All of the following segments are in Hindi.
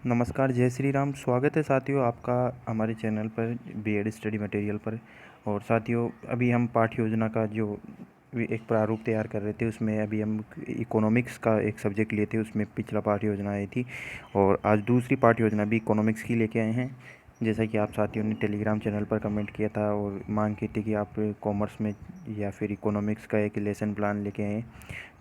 नमस्कार, जय श्री राम। स्वागत है साथियों आपका हमारे चैनल पर बीएड स्टडी मटेरियल पर। और साथियों, अभी हम पाठ्य योजना का जो एक प्रारूप तैयार कर रहे थे, उसमें अभी हम इकोनॉमिक्स का एक सब्जेक्ट लिए थे, उसमें पिछला पाठ्य योजना आई थी और आज दूसरी पाठ्य योजना भी इकोनॉमिक्स की लेके आए हैं। जैसा कि आप साथियों ने टेलीग्राम चैनल पर कमेंट किया था और मांग की थी कि आप कॉमर्स में या फिर इकोनॉमिक्स का एक लेसन प्लान लेके आएँ,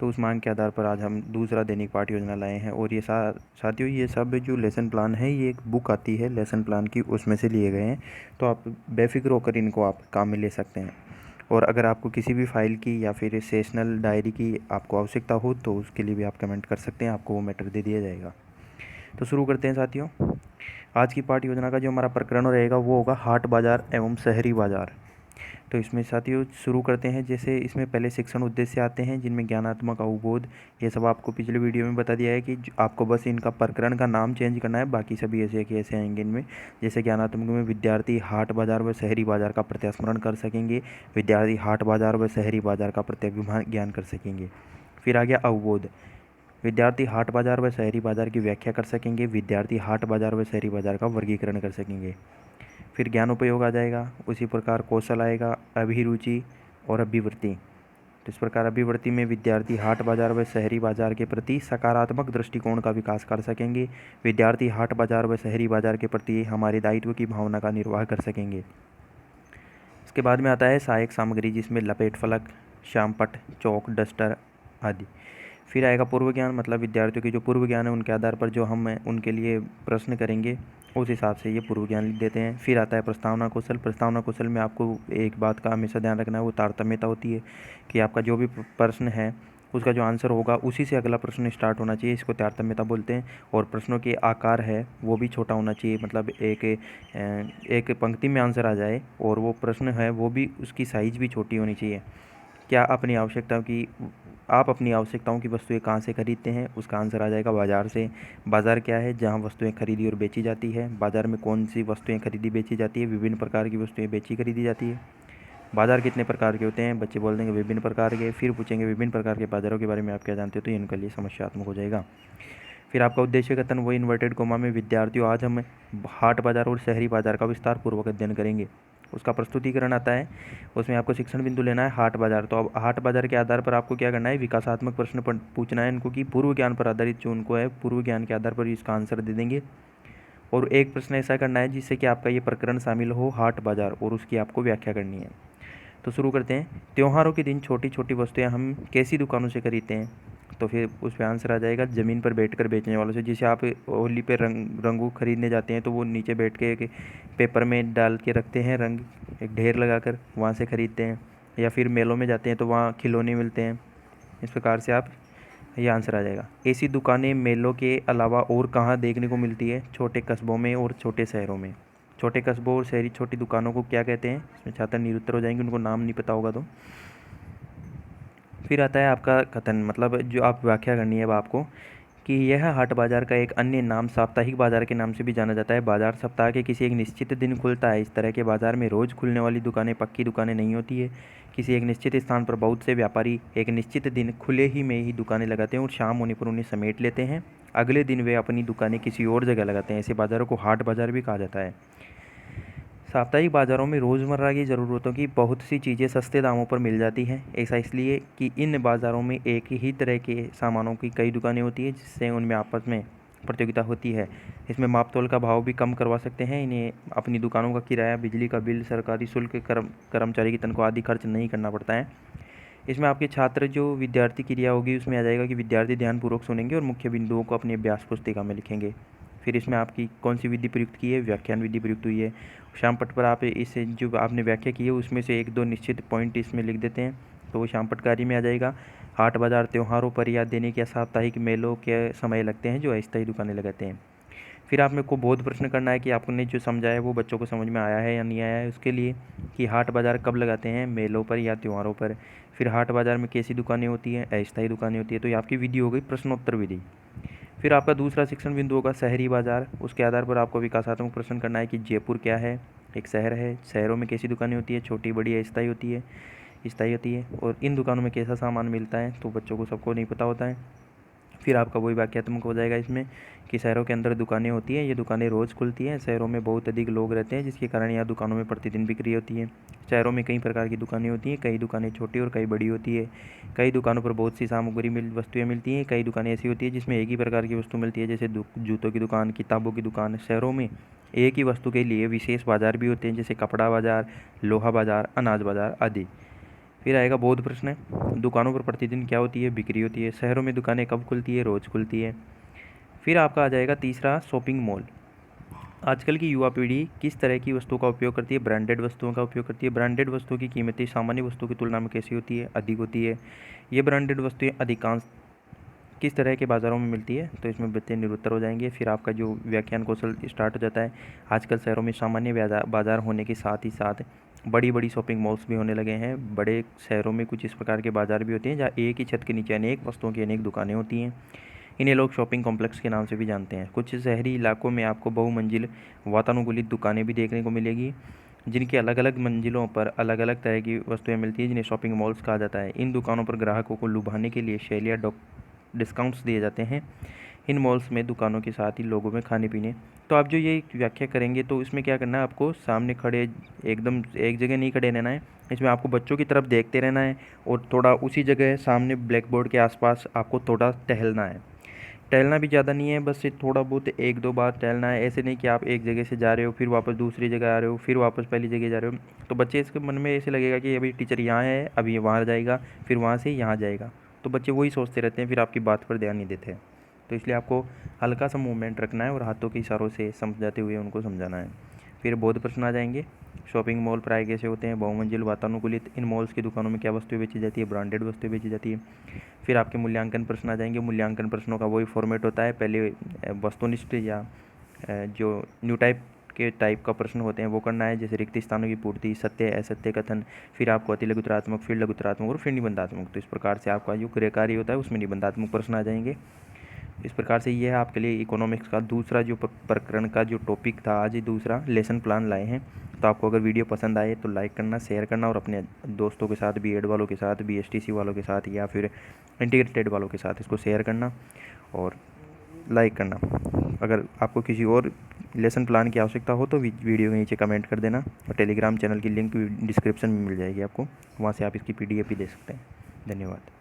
तो उस मांग के आधार पर आज हम दूसरा दैनिक पाठ्य योजना लाए हैं। और ये साथियों, ये सब जो लेसन प्लान है, ये एक बुक आती है लेसन प्लान की, उसमें से लिए गए हैं। तो आप बेफिक्र होकर इनको आप काम में ले सकते हैं। और अगर आपको किसी भी फाइल की या फिर सेशनल डायरी की आपको आवश्यकता हो तो उसके लिए भी आप कमेंट कर सकते हैं, आपको वो मैटर दे दिया जाएगा। तो शुरू करते हैं साथियों। आज की पाठ्य योजना का जो हमारा प्रकरण रहेगा वो होगा हाट बाज़ार एवं शहरी बाज़ार। तो इसमें साथियों शुरू करते हैं। जैसे इसमें पहले शिक्षण उद्देश्य आते हैं, जिनमें ज्ञानात्मक अवबोध, ये सब आपको पिछले वीडियो में बता दिया है कि आपको बस इनका प्रकरण का नाम चेंज करना है, बाकी सभी ऐसे के ऐसे आएंगे इनमें। जैसे ज्ञानात्मक में विद्यार्थी हाट बाज़ार व शहरी बाज़ार का प्रत्यास्मरण कर सकेंगे, विद्यार्थी हाट बाज़ार व शहरी बाज़ार का प्रत्यभिमान ज्ञान कर सकेंगे। फिर आ गया अवबोध, विद्यार्थी हाट बाज़ार व शहरी बाज़ार की व्याख्या कर सकेंगे, विद्यार्थी हाट बाज़ार व शहरी बाज़ार का वर्गीकरण कर सकेंगे। फिर ज्ञान उपयोग आ जाएगा, उसी प्रकार कौशल आएगा, अभिरुचि और अभिवृत्ति। तो इस प्रकार अभिवृत्ति में विद्यार्थी हाट बाज़ार व शहरी बाज़ार के प्रति सकारात्मक दृष्टिकोण का विकास कर सकेंगे, विद्यार्थी हाट बाज़ार व शहरी बाज़ार के प्रति हमारे दायित्व की भावना का निर्वाह कर सकेंगे। इसके बाद में आता है सहायक सामग्री, जिसमें लपेट फलक, श्यामपट्ट, चौक, डस्टर आदि। फिर आएगा पूर्व ज्ञान, मतलब विद्यार्थियों के जो पूर्व ज्ञान है उनके आधार पर जो हम उनके लिए प्रश्न करेंगे उस हिसाब से ये पूर्व ज्ञान लिख देते हैं। फिर आता है प्रस्तावना कौशल। प्रस्तावना कौशल में आपको एक बात का हमेशा ध्यान रखना है, वो तारतम्यता होती है कि आपका जो भी प्रश्न है उसका जो आंसर होगा उसी से अगला प्रश्न स्टार्ट होना चाहिए, इसको तारतम्यता बोलते हैं। और प्रश्नों के आकार है वो भी छोटा होना चाहिए, मतलब एक पंक्ति में आंसर आ जाए और वो प्रश्न है वो भी उसकी साइज़ भी छोटी होनी चाहिए। क्या आप अपनी आवश्यकताओं की वस्तुएं कहाँ से खरीदते हैं, उसका आंसर आ जाएगा बाज़ार से। बाज़ार क्या है, जहाँ वस्तुएं खरीदी और बेची जाती है। बाज़ार में कौन सी वस्तुएं खरीदी बेची जाती है, विभिन्न प्रकार की वस्तुएं बेची खरीदी जाती है। बाज़ार कितने प्रकार के होते हैं, बच्चे बोल देंगे विभिन्न प्रकार के। फिर पूछेंगे विभिन्न प्रकार के बाज़ारों के बारे में आप क्या जानते हो, तो इनके लिए समस्यात्मक हो जाएगा। फिर आपका उद्देश्य कथन, वो इन्वर्टेड कोमा में, विद्यार्थियों आज हम हाट बाज़ार और शहरी बाज़ार का विस्तार पूर्वक अध्ययन करेंगे। उसका प्रस्तुतिकरण आता है, उसमें आपको शिक्षण बिंदु लेना है हाट बाज़ार। तो अब हाट बाज़ार के आधार पर आपको क्या करना है, विकासात्मक प्रश्न पूछना है इनको कि पूर्व ज्ञान पर आधारित जो उनको है, पूर्व ज्ञान के आधार पर इसका आंसर दे देंगे। और एक प्रश्न ऐसा करना है जिससे कि आपका ये प्रकरण शामिल हो हाट बाज़ार, और उसकी आपको व्याख्या करनी है। तो शुरू करते हैं। त्योहारों के दिन छोटी छोटी वस्तुएं हम कैसी दुकानों से खरीदते हैं, तो फिर उस पर आंसर आ जाएगा ज़मीन पर बैठकर बेचने वालों से। जैसे आप होली पे रंगू खरीदने जाते हैं तो वो नीचे बैठ के एक पेपर में डाल के रखते हैं, रंग एक ढेर लगाकर वहाँ से ख़रीदते हैं। या फिर मेलों में जाते हैं तो वहाँ खिलौने मिलते हैं। इस प्रकार से आप ये आंसर आ जाएगा। ऐसी दुकानें मेलों के अलावा और कहाँ देखने को मिलती है, छोटे कस्बों में और छोटे शहरों में। छोटे कस्बों और शहरी छोटी दुकानों को क्या कहते हैं, इसमें छात्र निरुत्तर हो जाएंगे, उनको नाम नहीं पता होगा तो। फिर आता है आपका कथन, मतलब जो आप व्याख्या करनी है अब आपको, कि यह हाट बाज़ार का एक अन्य नाम साप्ताहिक बाज़ार के नाम से भी जाना जाता है। बाज़ार सप्ताह के किसी एक निश्चित दिन खुलता है। इस तरह के बाज़ार में रोज़ खुलने वाली दुकानें पक्की दुकानें नहीं होती है। किसी एक निश्चित स्थान पर बहुत से व्यापारी एक निश्चित दिन खुले ही में ही दुकानें लगाते हैं और शाम होने पर उन्हें समेट लेते हैं। अगले दिन वे अपनी दुकानें किसी और जगह लगाते हैं। ऐसे बाज़ारों को हाट बाज़ार भी कहा जाता है। साप्ताहिक बाज़ारों में रोज़मर्रा की ज़रूरतों की बहुत सी चीज़ें सस्ते दामों पर मिल जाती हैं। ऐसा इसलिए कि इन बाज़ारों में एक ही तरह के सामानों की कई दुकानें होती हैं, जिससे उनमें आपस में प्रतियोगिता होती है। इसमें माप तोल का भाव भी कम करवा सकते हैं। इन्हें अपनी दुकानों का किराया, बिजली का बिल, सरकारी शुल्क, कर्मचारी की तनख्वाह आदि खर्च नहीं करना पड़ता है। इसमें आपके छात्र जो विद्यार्थी क्रिया होगी उसमें आ जाएगा कि विद्यार्थी ध्यानपूर्वक सुनेंगे और मुख्य बिंदुओं को अपनी अभ्यास पुस्तिका में लिखेंगे। फिर इसमें आपकी कौन सी विधि प्रयुक्त की है, व्याख्यान विधि प्रयुक्त हुई है। शाम पट पर आप इसे जो आपने व्याख्या की है उसमें से एक दो निश्चित पॉइंट इसमें लिख देते हैं, तो वो शाम पट कार्य में आ जाएगा। हाट बाज़ार त्योहारों पर या दैनिक या साप्ताहिक मेलों के समय लगते हैं जो अस्थायी दुकानें लगाते हैं। फिर आप मेरे को बोध प्रश्न करना है कि आपने जो समझा है वो बच्चों को समझ में आया है या नहीं आया है, उसके लिए कि हाट बाज़ार कब लगाते हैं, मेलों पर या त्योहारों पर। फिर हाट बाज़ार में कैसी दुकानें होती हैं, अस्थायी दुकानें होती है। तो ये आपकी विधि हो गई प्रश्नोत्तर विधि। फिर आपका दूसरा शिक्षण बिंदु होगा शहरी बाज़ार। उसके आधार पर आपको विकासात्मक प्रश्न करना है कि जयपुर क्या है, एक शहर है, शहरों में कैसी दुकानें होती है, छोटी बड़ी अस्थायी होती है, स्थायी होती है, और इन दुकानों में कैसा सामान मिलता है, तो बच्चों को सबको नहीं पता होता है। फिर आपका वही वाक्यात्मक हो जाएगा इसमें कि शहरों के अंदर दुकानें होती हैं, ये दुकानें रोज़ खुलती हैं। शहरों में बहुत अधिक लोग रहते हैं, जिसके कारण यहाँ दुकानों में प्रतिदिन बिक्री होती है। शहरों में कई प्रकार की दुकानें होती हैं, कई दुकानें छोटी और कई बड़ी होती है। कई दुकानों पर बहुत सी सामग्री वस्तुएँ मिलती हैं। कई दुकानें ऐसी होती है जिसमें एक ही प्रकार की वस्तु मिलती है, जैसे जूतों की दुकान, किताबों की दुकान। शहरों में एक ही वस्तु के लिए विशेष बाज़ार भी होते हैं, जैसे कपड़ा बाज़ार, लोहा बाज़ार, अनाज बाज़ार आदि। फिर आएगा बौद्ध प्रश्न। दुकानों पर प्रतिदिन क्या होती है? बिक्री होती है। शहरों में दुकानें कब खुलती है? रोज़ खुलती है। फिर आपका आ जाएगा तीसरा, शॉपिंग मॉल। आजकल की युवा पीढ़ी किस तरह की वस्तुओं का उपयोग करती है? ब्रांडेड वस्तुओं का उपयोग करती है। ब्रांडेड वस्तुओं की कीमतें सामान्य वस्तुओं की तुलना में कैसी होती है? अधिक होती है। ये ब्रांडेड वस्तुएं अधिकांश किस तरह के बाज़ारों में मिलती है? तो इसमें बच्चे निरुत्तर हो जाएंगे। फिर आपका जो व्याख्यान कौशल स्टार्ट हो जाता है। आजकल शहरों में सामान्य बाज़ार होने के साथ ही साथ बड़ी बड़ी शॉपिंग मॉल्स भी होने लगे हैं। बड़े शहरों में कुछ इस प्रकार के बाज़ार भी होते हैं जहाँ एक ही छत के नीचे अनेक वस्तुओं की अनेक दुकानें होती हैं। इन्हें लोग शॉपिंग कॉम्प्लेक्स के नाम से भी जानते हैं। कुछ शहरी इलाकों में आपको बहुमंजिल वातानुकूलित दुकानें भी देखने को मिलेगी, जिनकी अलग अलग मंजिलों पर अलग अलग तरह की वस्तुएं मिलती हैं, जिन्हें शॉपिंग मॉल्स कहा जाता है। इन दुकानों पर ग्राहकों को लुभाने के लिए सेल या डिस्काउंट्स दिए जाते हैं। इन मॉल्स में दुकानों के साथ ही लोगों में खाने पीने। तो आप जो ये व्याख्या करेंगे तो इसमें क्या करना है, आपको सामने खड़े एकदम एक जगह नहीं खड़े रहना है। इसमें आपको बच्चों की तरफ देखते रहना है और थोड़ा उसी जगह सामने ब्लैक बोर्ड के आसपास आपको थोड़ा टहलना है। टहलना भी ज़्यादा नहीं है, बस ये थोड़ा बहुत 1-2 बार टहलना है। ऐसे नहीं कि आप एक जगह से जा रहे हो, फिर वापस दूसरी जगह आ रहे हो, फिर वापस पहली जगह जा रहे हो। तो बच्चे इसके मन में ऐसे लगेगा कि अभी टीचर यहाँ है, अभी ये वहाँ जाएगा, फिर वहाँ से यहाँ जाएगा। तो बच्चे वही सोचते रहते हैं, फिर आपकी बात पर ध्यान नहीं देते हैं। तो इसलिए आपको हल्का सा मूवमेंट रखना है और हाथों के इशारों से समझाते हुए उनको समझाना है। फिर बौद्ध प्रश्न आ जाएंगे। शॉपिंग मॉल प्राय कैसे होते हैं? बहुमंजिल वातानुकूलित। इन मॉल्स की दुकानों में क्या वस्तुएं बेची जाती है? ब्रांडेड वस्तुएं बेची जाती है। फिर आपके मूल्यांकन प्रश्न आ जाएंगे। मूल्यांकन प्रश्नों का वही फॉर्मेट होता है, पहले वस्तुनिष्ठ या जो न्यू टाइप का प्रश्न होते हैं वो करना है, जैसे रिक्त स्थानों की पूर्ति, सत्य असत्य कथन। फिर आपको अति लघुतरात्मक, फिर लघुतरात्मक और फिर निबंधात्मक। तो इस प्रकार से आपका जो कार्य होता है उसमें निबंधात्मक प्रश्न आ जाएंगे। इस प्रकार से ये है आपके लिए इकोनॉमिक्स का दूसरा जो प्रकरण का जो टॉपिक था, आज ही दूसरा लेसन प्लान लाए हैं। तो आपको अगर वीडियो पसंद आए तो लाइक करना, शेयर करना और अपने दोस्तों के साथ, बीएड वालों के साथ, बीएसटीसी वालों के साथ या फिर इंटीग्रेटेड वालों के साथ इसको शेयर करना और लाइक करना। अगर आपको किसी और लेसन प्लान की आवश्यकता हो तो वीडियो के नीचे कमेंट कर देना और टेलीग्राम चैनल की लिंक डिस्क्रिप्शन में मिल जाएगी आपको, वहाँ से आप इसकी PDF भी दे सकते हैं। धन्यवाद।